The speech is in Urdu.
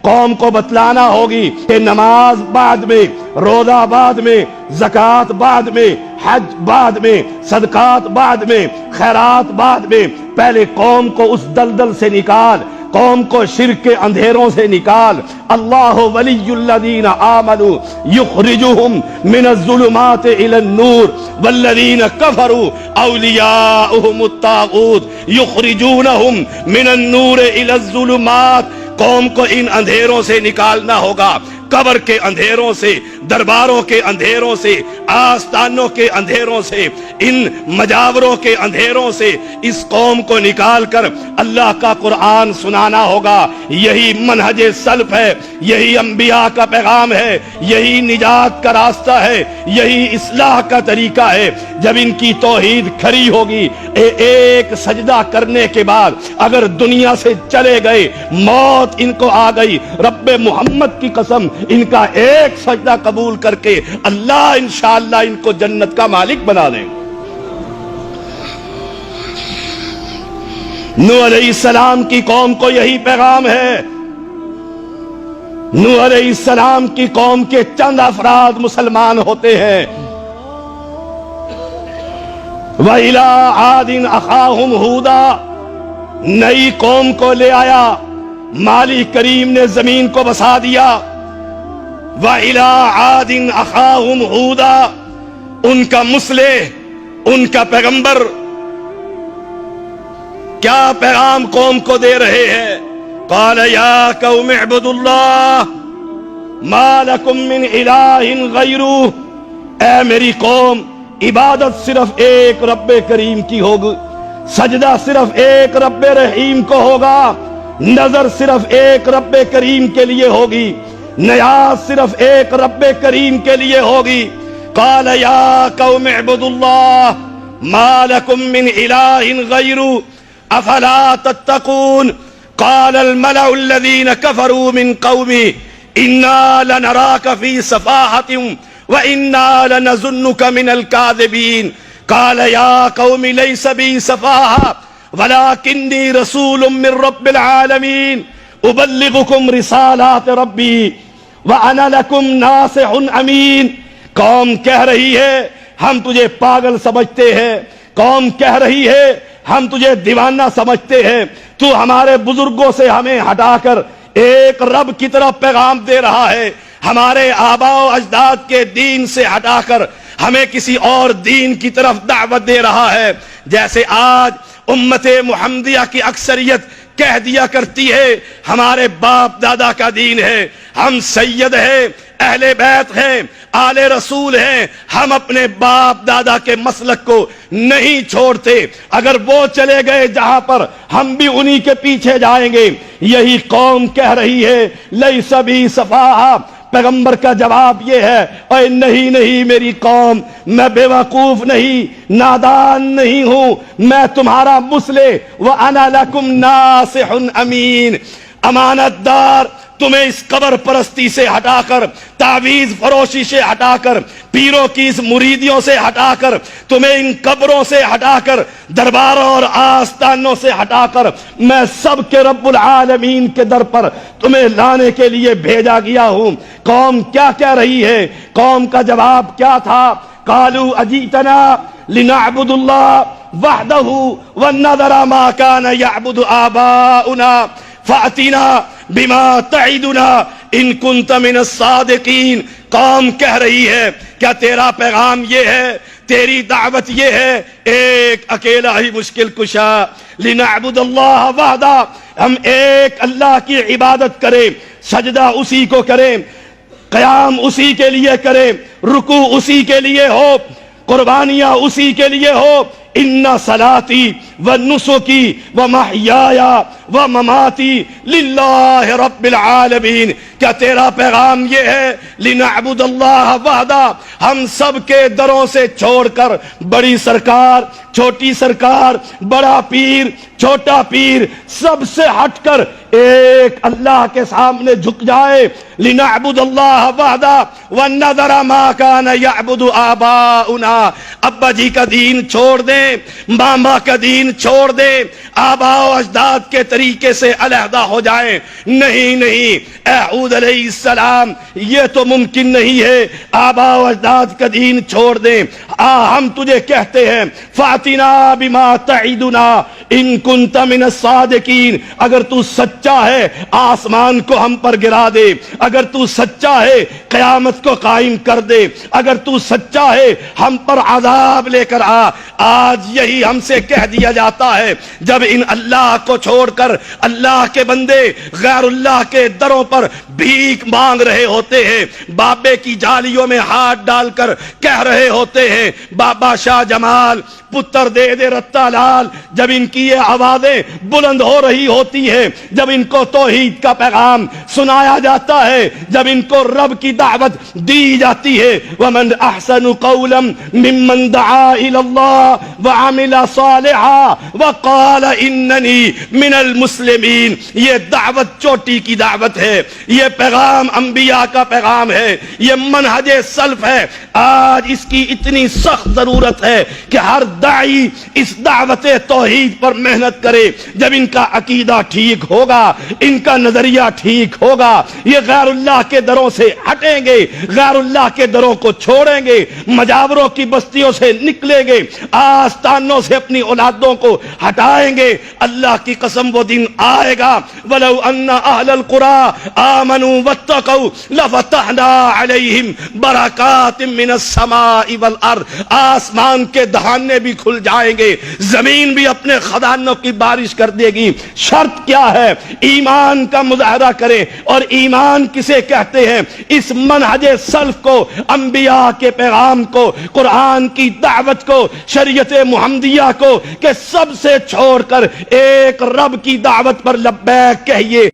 قوم کو بتلانا ہوگی کہ نماز بعد میں، روزہ بعد میں، زکوٰۃ بعد میں، حج بعد میں، صدقات بعد میں، خیرات بعد میں، پہلے قوم کو اس دلدل سے نکال، قوم کو شرک کے اندھیروں سے نکال۔ اللہ ولی الذین آمنوا یخرجہم من الظلمات الی النور والذین کفروا اولیاؤہم الطاغوت یخرجونہم من النور الی الظلمات۔ قوم کو ان اندھیروں سے نکالنا ہوگا، قبر کے اندھیروں سے، درباروں کے اندھیروں سے، آستانوں کے اندھیروں سے، ان مجاوروں کے اندھیروں سے اس قوم کو نکال کر اللہ کا قرآن سنانا ہوگا۔ یہی منہج سلف ہے، یہی انبیاء کا پیغام ہے، یہی نجات کا راستہ ہے، یہی اصلاح کا طریقہ ہے۔ جب ان کی توحید کھری ہوگی، ایک سجدہ کرنے کے بعد اگر دنیا سے چلے گئے، موت ان کو آ گئی، رب محمد کی قسم ان کا ایک سجدہ قبول کر کے اللہ انشاءاللہ ان کو جنت کا مالک بنا دیں۔ نوح علیہ السلام کی قوم کو یہی پیغام ہے۔ نوح علیہ السلام کی قوم کے چند افراد مسلمان ہوتے ہیں۔ وَإِلَىٰ عَادٍ أَخَاهُمْ هُودًا، نئی قوم کو لے آیا، مالک کریم نے زمین کو بسا دیا۔ وَإِلَىٰ عَادٍ أَخَاهُمْ هُودًا، ان کا مصلح، ان کا پیغمبر کیا پیغام قوم کو دے رہے ہیں؟ قَالَ يَا قَوْمِ اعْبُدُوا اللَّهَ مَا لَكُم مِّنْ إِلَٰهٍ غَيْرُهُ، اے میری قوم، عبادت صرف ایک رب کریم کی ہوگی، سجدہ صرف ایک رب رحیم کو ہوگا، نظر صرف ایک رب کریم کے لیے ہوگی، نیاز صرف ایک رب کریم کے لیے ہوگی۔ قال یا قوم اعبدوا اللہ ما لکم من الہ غیرہ افلا تتقون۔ قال الملأ الذین کفروا من قومہ انا لنراک فی سفاہۃ وَإِنَّا لَنَظُنُّكَ مِنَ الْكَاذِبِينَ۔ قَالَ يَا قَوْمِ لَيْسَ بِي سَفَاهَةٌ وَلَكِنِّي رَسُولٌ مِّن رَّبِّ الْعَالَمِينَ أُبَلِّغُكُمْ رِسَالَاتِ رَبِّي وَأَنَا لَكُمْ نَاصِحٌ أَمِينٌ۔ قوم کہہ رہی ہے ہم تجھے پاگل سمجھتے ہیں، قوم کہہ رہی ہے ہم تجھے دیوانہ سمجھتے ہیں، تو ہمارے بزرگوں سے ہمیں ہٹا کر ایک رب کی طرف پیغام دے رہا ہے، ہمارے آباء و اجداد کے دین سے ہٹا کر ہمیں کسی اور دین کی طرف دعوت دے رہا ہے۔ جیسے آج امت محمدیہ کی اکثریت کہہ دیا کرتی ہے ہمارے باپ دادا کا دین ہے، ہم سید ہیں، اہل بیت ہیں، آل رسول ہیں، ہم اپنے باپ دادا کے مسلک کو نہیں چھوڑتے، اگر وہ چلے گئے جہاں پر ہم بھی انہی کے پیچھے جائیں گے۔ یہی قوم کہہ رہی ہے لیس بی سفاہہ۔ پیغمبر کا جواب یہ ہے اے نہیں میری قوم، میں بے وقوف نہیں، نادان نہیں ہوں، میں تمہارا مصلح وَأَنَا لَكُمْ نَاصِحٌ أَمِينٌ، امانت دار، تمہیں اس قبر پرستی سے ہٹا کر، تعویذ فروشی سے ہٹا کر، پیروں کی اس مریدیوں سے ہٹا کر، تمہیں ان قبروں سے ہٹا کر، درباروں اور آستانوں سے ہٹا کر، میں سب کے رب العالمین کے در پر تمہیں لانے کے لیے بھیجا گیا ہوں۔ قوم کیا کہہ رہی ہے؟ قوم کا جواب کیا تھا؟ قالوا اجئتنا لنعبد اللہ وحدہ ونذر ما کان یعبد آباؤنا فأتنا بما تعدنا ان کنت من الصادقین۔ قوم کہہ رہی ہے کیا تیرا پیغام یہ ہے، تیری دعوت یہ ہے ایک اکیلا ہی مشکل کشا، لنعبد اللہ وحدہ، ہم ایک اللہ کی عبادت کریں، سجدہ اسی کو کریں، قیام اسی کے لیے کریں، رکوع اسی کے لیے ہو، قربانیاں اسی کے لیے ہو۔ ان صلاتی و نسکی و محیایا و مماتی للہ رب العالمین۔ کیا تیرا پیغام یہ ہے لنعبد اللہ وحدہ، ہم سب کے دروں سے چھوڑ کر بڑی سرکار، چھوٹی سرکار، بڑا پیر، چھوٹا پیر، سب سے ہٹ کر ایک اللہ کے سامنے جھک جائے۔ لنعبد اللہ وحدہ ونذر ما کان یعبد آباؤنا، ابا جی کا دین چھوڑ دیں، ماما کا دین دین چھوڑ دے، آبا و اجداد کے طریقے سے علیحدہ ہو جائیں؟ نہیں نہیں، اے ہود علیہ السلام، یہ تو ممکن نہیں ہے آبا و اجداد کا دین چھوڑ دیں۔ ہم تجھے کہتے ہیں فاتنا بما تعدنا ان کنت من الصادقین، اگر تو سچا ہے آسمان کو ہم پر گرا دے، اگر تو سچا ہے قیامت کو قائم کر دے، اگر تو سچا ہے ہم پر عذاب لے کر آ۔ آج یہی ہم سے کہہ دیا جاتا ہے جب ان اللہ کو چھوڑ کر اللہ کے بندے غیر اللہ کے دروں پر بھیک مانگ رہے ہوتے ہیں، بابے کی جالیوں میں ہاتھ ڈال کر کہہ رہے ہوتے ہیں بابا شاہ جمال پتر دے دے رتا لال۔ جب ان کی یہ آوازیں بلند ہو رہی ہوتی ہے، جب ان کو توحید کا پیغام سنایا جاتا ہے، جب ان کو رب کی دعوت دی جاتی ہے، وَمَنْ أَحْسَنُ قَوْلًا مِّمَّنْ دَعَا إِلَى اللَّهِ وَعَمِلَ صَالِحًا وَقَالَ إِنَّنِي مِنَ الْمُسْلِمِينَ۔ یہ دعوت چوٹی کی دعوت ہے، یہ پیغام انبیاء کا پیغام ہے، یہ منہج سلف ہے۔ آج اس کی اتنی سخت ضرورت ہے کہ ہر داعی اس دعوت توحید پر محنت کرے۔ جب ان کا عقیدہ ٹھیک ہوگا، ان کا نظریہ ٹھیک ہوگا، یہ غیر اللہ کے دروں سے ہٹیں گے، غیر اللہ کے دروں کو چھوڑیں گے، مجاوروں کی بستیوں سے نکلیں گے، آستانوں سے اپنی اولادوں کو ہٹائیں گے۔ اللہ کی قسم وہ دن آئے گا وَلَوْ أَنَّ أَهْلَ الْقُرَىٰ آمَنُوا وَاتَّقَوْا لَفَتَحْنَا عَلَيْهِمْ بَرَكَاتٍ مِّنَ السَّمَاءِ وَالْأَرْضِ۔ آسمان کے دہانے بھی کھل جائیں گے، زمین بھی اپنے خزانوں کی بارش کر دے گی۔ شرط کیا ہے؟ ایمان کا مظاہرہ کریں۔ اور ایمان کسے کہتے ہیں؟ اس منہج سلف کو، انبیاء کے پیغام کو، قرآن کی دعوت کو، شریعت محمدیہ کو، کہ سب سے چھوڑ کر ایک رب کی دعوت پر لبیک کہیے۔